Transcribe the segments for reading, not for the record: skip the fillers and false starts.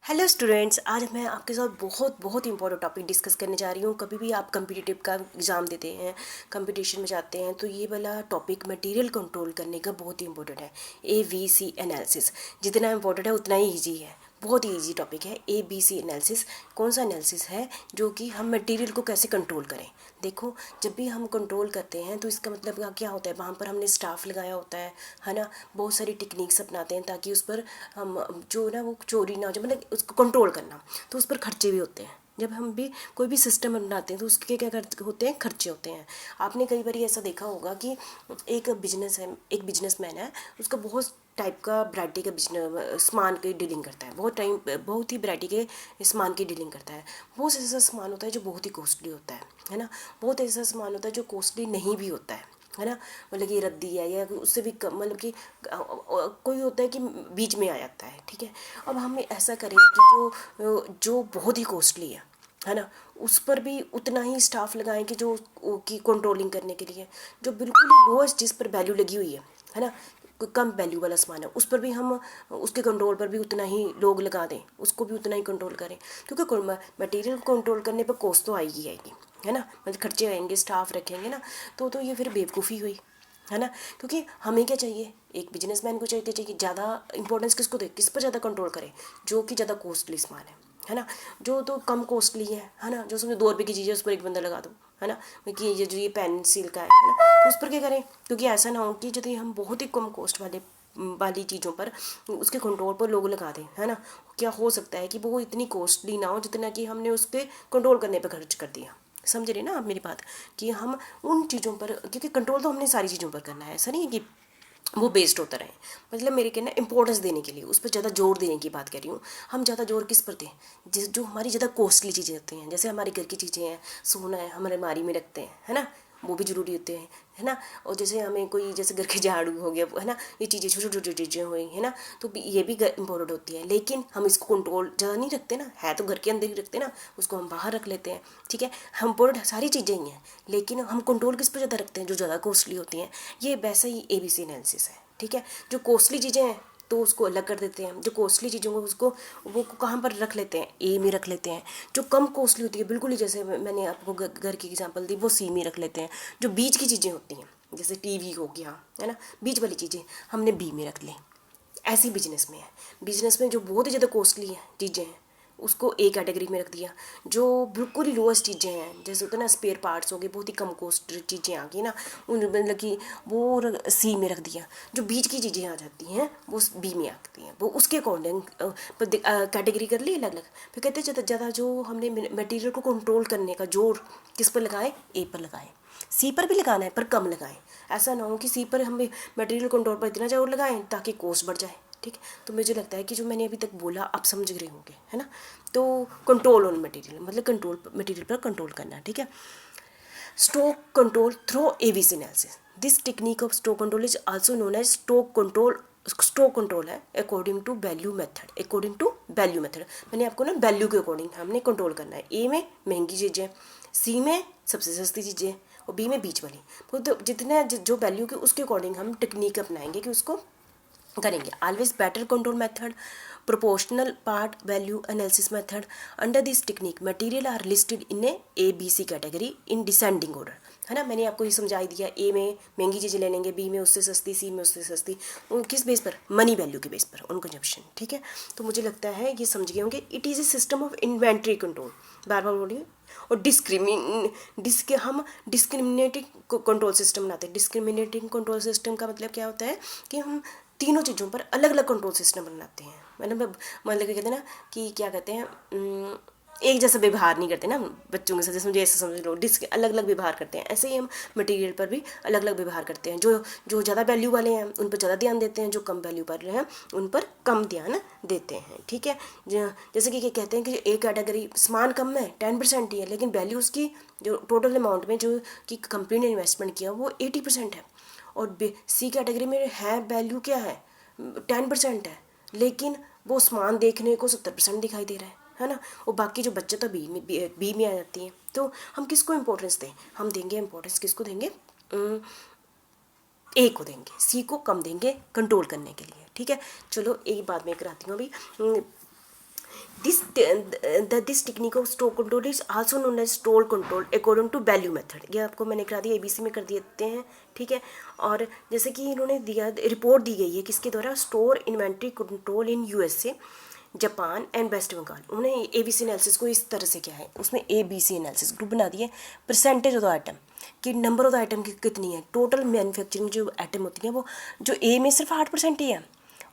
Hello students, आज मैं आपके साथ बहुत इंपॉर्टेंट टॉपिक डिस्कस करने जा रही हूँ। कभी भी आप कम्पिटिटिव का एग्ज़ाम देते हैं, कंपटीशन में जाते हैं, तो ये वाला टॉपिक मटेरियल कंट्रोल करने का बहुत ही इंपॉर्टेंट है। ABC एनालिसिस जितना इंपॉर्टेंट है उतना ही ईजी है। बहुत ही ईजी टॉपिक है ABC एनालिसिस। कौन सा एनालिसिस है? जो कि हम मटेरियल को कैसे कंट्रोल करें। देखो, जब भी हम कंट्रोल करते हैं तो इसका मतलब क्या होता है, वहाँ पर हमने स्टाफ लगाया होता है ना। बहुत सारी टेक्निक्स अपनाते हैं ताकि उस पर हम जो ना वो चोरी ना हो जाए, मतलब उसको कंट्रोल करना। तो उस पर खर्चे भी होते हैं। जब हम भी कोई भी सिस्टम बनाते हैं तो उसके क्या होते हैं, खर्चे होते हैं। आपने कई बार ऐसा देखा होगा कि एक बिजनेसमैन है, उसका बहुत टाइप का वैरायटी का बिजनेस सामान की डीलिंग करता है, बहुत ही वैरायटी के सामान की डीलिंग करता है। बहुत ऐसा सामान होता है जो बहुत ही कॉस्टली होता है ना। बहुत ऐसा सामान होता है जो कॉस्टली नहीं भी होता है ना। मतलब कि रद्दी है या उससे भी कम, मतलब कि कोई होता है कि बीच में आ जाता है, ठीक है। अब हम ऐसा करें कि जो बहुत ही कॉस्टली है ना, उस पर भी उतना ही स्टाफ लगाएं कि जो की कंट्रोलिंग करने के लिए, जो बिल्कुल ही लोएस्ट जिस पर वैल्यू लगी हुई है ना, कोई कम वैल्यू वाला सामान है, उस पर भी हम उसके कंट्रोल पर भी उतना ही लोग लगा दें, उसको भी उतना ही कंट्रोल करें। क्योंकि मटेरियल कंट्रोल करने पर कॉस्ट तो आएगी है ना, मतलब खर्चे आएंगे, स्टाफ रखेंगे ना। तो ये फिर बेवकूफ़ी हुई है ना। क्योंकि हमें क्या चाहिए, एक बिजनेसमैन को चाहिए ज़्यादा इंपॉर्टेंस किसको दे, किस पर ज़्यादा कंट्रोल करे, जो कि ज़्यादा कॉस्टली सामान है ना। जो तो कम कॉस्टली है ना, जो समझो 2 रुपये की चीज़ है, उस पर एक बंदा लगा दो, है ना। कि ये पेंसिल का है ना, तो उस पर क्या करें। क्योंकि ऐसा ना हो कि यदि हम बहुत ही कम कॉस्ट वाली चीज़ों पर उसके कंट्रोल पर लोग लगा दें, है ना। क्या हो सकता है कि वो इतनी कॉस्टली ना हो जितना कि हमने उसके कंट्रोल करने पर खर्च कर दिया। समझ रहे ना आप मेरी बात, कि हम उन चीज़ों पर, क्योंकि कंट्रोल तो हमने सारी चीज़ों पर करना है, ऐसा नहीं है कि वो बेस्ड होता रहे। मतलब मेरे कहना इंपॉर्टेंस देने के लिए, उस पर ज़्यादा जोर देने की बात कर रही हूँ। हम ज़्यादा जोर किस पर दें, जो हमारी ज़्यादा कॉस्टली चीज़ें होती हैं, जैसे हमारे घर की चीज़ें हैं, सोना है, हमारे अलमारी में रखते हैं, है ना, वो भी ज़रूरी होते हैं, है ना। और जैसे हमें कोई, जैसे घर के झाड़ू हो गया, है ना, ये चीज़ें छोटी छोटी चीज़ें हुई, है ना, तो ये भी इंपॉर्टेंट होती है। लेकिन हम इसको कंट्रोल ज़्यादा नहीं रखते ना, है तो घर के अंदर ही रखते ना, उसको हम बाहर रख लेते हैं, ठीक है। हम इंपॉर्टेंट सारी चीज़ें ही हैं, लेकिन हम कंट्रोल किस पर ज़्यादा रखते हैं, जो ज़्यादा कॉस्टली होती हैं। ये वैसा ही ABC एनालिसिस है, ठीक है। जो कॉस्टली चीज़ें हैं तो उसको अलग कर देते हैं, जो कॉस्टली चीज़ों को उसको वो कहाँ पर रख लेते हैं, A में रख लेते हैं। जो कम कॉस्टली होती है, बिल्कुल ही जैसे मैंने आपको घर की एग्जांपल दी, वो C में रख लेते हैं। जो बीच की चीज़ें होती हैं, जैसे TV हो गया, है ना, बीच वाली चीज़ें हमने B में रख ली। ऐसी बिजनेस में है, बिजनेस में जो बहुत ही ज़्यादा कॉस्टली है चीज़ें हैं, उसको A कैटेगरी में रख दिया। जो बिल्कुल ही लोएस्ट चीज़ें हैं, जैसे होता है ना, स्पेयर पार्ट्स हो गए, बहुत ही कम कॉस्ट चीज़ें आ गई ना, उन मतलब कि वो C में रख दिया। जो बीच की चीज़ें आ जाती हैं वो B में आती हैं, वो उसके अकॉर्डिंग कैटेगरी कर ली अलग अलग। फिर कहते हैं ज़्यादा जो हमने मटेरियल को कंट्रोल करने का जोर किस पर लगाएं, A पर लगाएं। C पर भी लगाना है पर कम लगाएं। ऐसा ना हो कि C पर हम मटेरियल कंट्रोल पर इतना जोर लगाएं ताकि कॉस्ट बढ़ जाए, ठीक है। तो मुझे लगता है कि जो मैंने अभी तक बोला आप समझ रहे होंगे, है ना। तो कंट्रोल ऑन मटेरियल मतलब कंट्रोल मटेरियल पर कंट्रोल करना, ठीक है। Stock control through ABC analysis. This technique of stock control is also known as stock control. Stock control है अकॉर्डिंग टू वैल्यू मेथड। मैंने आपको ना वैल्यू के अकॉर्डिंग हमने कंट्रोल करना है। A में महंगी चीज़ें, C में सबसे सस्ती चीज़ें, और B में बीच वाली। तो जितना जो वैल्यू के उसके अकॉर्डिंग हम टेक्निक अपनाएंगे कि उसको करेंगे। Always better control method, proportional part value analysis method. Under this technique material are listed in ABC category in descending order, है ना। मैंने आपको ये समझा ही दिया। A में महंगी चीज़ें ले लेंगे, B में उससे सस्ती, C में उससे सस्ती। किस बेस पर, मनी वैल्यू के बेस पर, ऑन कंजप्शन, ठीक है। तो मुझे लगता है ये समझ गए होंगे। It is a system of inventory control, बार बार बोलिए। और हम डिस्क्रिमिनेटिंग कंट्रोल सिस्टम बनाते हैं। डिस्क्रिमिनेटिंग कंट्रोल सिस्टम का मतलब क्या होता है कि हम तीनों चीज़ों पर अलग अलग कंट्रोल सिस्टम बनाते हैं। मतलब क्या कहते हैं ना, कि क्या कहते हैं, एक जैसा व्यवहार नहीं करते ना बच्चों के साथ, जैसे मुझे ऐसे समझ लो, अलग अलग व्यवहार करते हैं। ऐसे ही हम मटेरियल पर भी अलग अलग व्यवहार करते हैं। जो ज़्यादा वैल्यू वाले हैं उन पर ज़्यादा ध्यान देते हैं, जो कम वैल्यू वाले हैं उन पर कम ध्यान देते हैं, ठीक है। जैसे कि कहते हैं कि एक कैटेगरी सामान कम है, 10% ही है, लेकिन वैल्यू उसकी जो टोटल अमाउंट में जो कि कंपनी ने इन्वेस्टमेंट किया वो 80% है। और C कैटेगरी में है वैल्यू क्या है, 10% है, लेकिन वो सामान देखने को 70% दिखाई दे रहा है ना। और बाकी जो बच्चे तो बी में आ जाती हैं। तो हम किसको इम्पोर्टेंस दें, हम देंगे इम्पोर्टेंस किसको देंगे, A को देंगे, C को कम देंगे कंट्रोल करने के लिए, ठीक है। चलो एक बात मैं कराती हूँ अभी। This technique of store control is also known as store control according to value method. ये आपको मैंने करा दिया, ABC में कर देते हैं, ठीक है। और जैसे कि इन्होंने दिया, रिपोर्ट दी गई है किसके द्वारा, store inventory control in USA, Japan and West Bengal. उन्होंने ABC एनालिसिस को इस तरह से किया है, उसमें ABC एनालिसिस ग्रुप बना दिए, परसेंटेज ऑफ द आइटम कि नंबर ऑफ द आइटम की कितनी है, टोटल मैन्युफैक्चरिंग जो आइटम होती हैं वो जो A में सिर्फ 8% ही है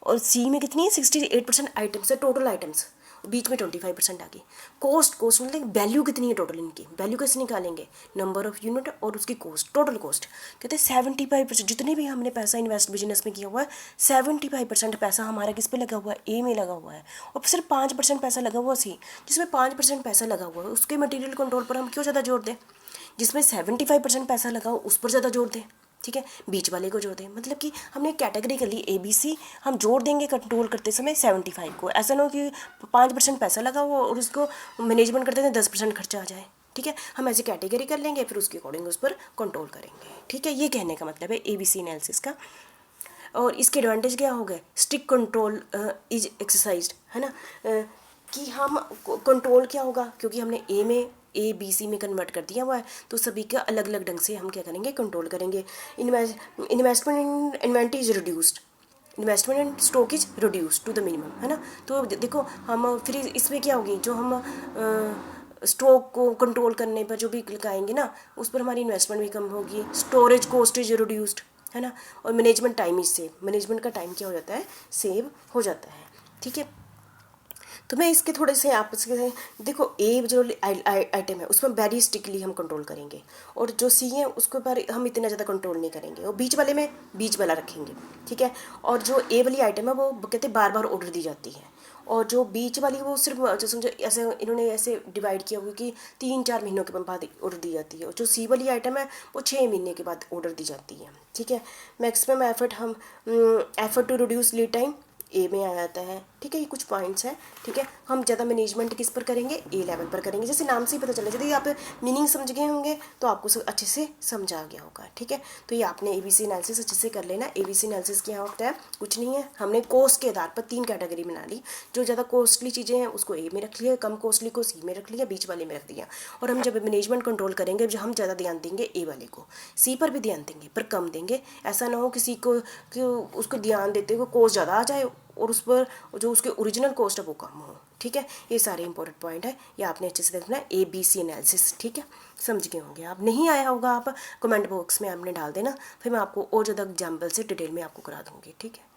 और C में कितनी है 68% आइटम्स है, टोटल आइटम्स, बीच में 25% आ गई। कॉस्ट मतलब वैल्यू कितनी है टोटल इनकी, वैल्यू कैसे निकालेंगे, नंबर ऑफ यूनिट और उसकी कॉस्ट, टोटल कॉस्ट। कहते हैं 75% जितने भी हमने पैसा इन्वेस्ट बिजनेस में किया हुआ है 75% पैसा हमारा किस पे लगा हुआ है, A में लगा हुआ है, और सिर्फ 5% पैसा लगा हुआ C, जिसमें 5% पैसा लगा हुआ है उसके मटीरियल कंट्रोल पर हम क्यों ज़्यादा जोर दें, जिसमें 75% पैसा लगा हो उस पर ज़्यादा जोर दें, ठीक है, बीच वाले को जोड़ दें। मतलब कि हमने कैटेगरी कर ली ABC, हम जोड़ देंगे कंट्रोल करते समय 75 को। ऐसा ना हो कि 5% पैसा लगा हो और उसको मैनेजमेंट करते हैं 10% खर्चा आ जाए, ठीक है। हम ऐसे कैटेगरी कर लेंगे, फिर उसके अकॉर्डिंग उस पर कंट्रोल करेंगे, ठीक है। ये कहने का मतलब है ABC एनालिसिस का। और इसके एडवांटेज क्या हो गए, स्ट्रिक्ट कंट्रोल इज एक्सरसाइज्ड, है ना, कि हम कंट्रोल क्या होगा, क्योंकि हमने ABC में कन्वर्ट कर दिया हुआ है तो सभी का अलग अलग ढंग से हम क्या करेंगे, कंट्रोल करेंगे। Investment in inventory is reduced, investment and stock is reduced to the minimum, है ना। तो देखो हम फिर इसमें क्या होगी, जो हम स्टॉक को कंट्रोल करने पर जो भी लगाएंगे ना उस पर हमारी इन्वेस्टमेंट भी कम होगी, स्टोरेज कॉस्ट इज रिड्यूस्ड, है ना, और management time is save, management का टाइम क्या हो जाता है, सेव हो जाता है, ठीक है। तो मैं इसके थोड़े से आपस के देखो, ए जो आइटम है उसमें वेरी स्ट्रिक्टली हम कंट्रोल करेंगे, और जो C है उसके ऊपर हम इतना ज़्यादा कंट्रोल नहीं करेंगे, और बीच वाले में बीच वाला रखेंगे, ठीक है। और जो A वाली आइटम है वो कहते हैं बार बार ऑर्डर दी जाती है, और जो बीच वाली वो सिर्फ जो समझो ऐसे इन्होंने ऐसे डिवाइड किया हुआ कि 3-4 महीनों के बाद ऑर्डर दी जाती है, और जो C वाली आइटम है वो 6 महीने के बाद ऑर्डर दी जाती है, ठीक है। मैक्सिमम एफर्ट हम effort to reduce lead time A में आ जाता है, ठीक है। ये कुछ पॉइंट्स हैं, ठीक है। हम ज़्यादा मैनेजमेंट किस पर करेंगे, A लेवल पर करेंगे, जैसे नाम से ही पता चला, यदि आप मीनिंग समझ गए होंगे तो आपको अच्छे से समझ आ गया होगा, ठीक है। तो ये आपने ABC एनालिसिस अच्छे से कर लेना। ABC एनालिसिस क्या होता है, कुछ नहीं है, हमने कॉस्ट के आधार पर 3 कैटेगरी बना ली, जो ज़्यादा कॉस्टली चीज़ें हैं उसको A में रख लिया, कम कॉस्टली को C में रख लिया, बीच वाले में रख दिया। और हम जब मैनेजमेंट कंट्रोल करेंगे, जब हम ज़्यादा ध्यान देंगे A वाले को, C पर भी ध्यान देंगे पर कम देंगे। ऐसा ना हो किसी को कि उसको ध्यान देते हुए कॉस्ट ज़्यादा आ जाए और उस पर जो उसके ओरिजिनल कॉस्ट है वो कम हो, ठीक है। ये सारे इंपॉर्टेंट पॉइंट है, ये आपने अच्छे से देखना है, ABC एनालिसिस, ठीक है। समझ गए होंगे आप, नहीं आया होगा आप कमेंट बॉक्स में आपने डाल देना, फिर मैं आपको और ज़्यादा एग्जाम्पल से डिटेल में आपको करा दूँगी, ठीक है।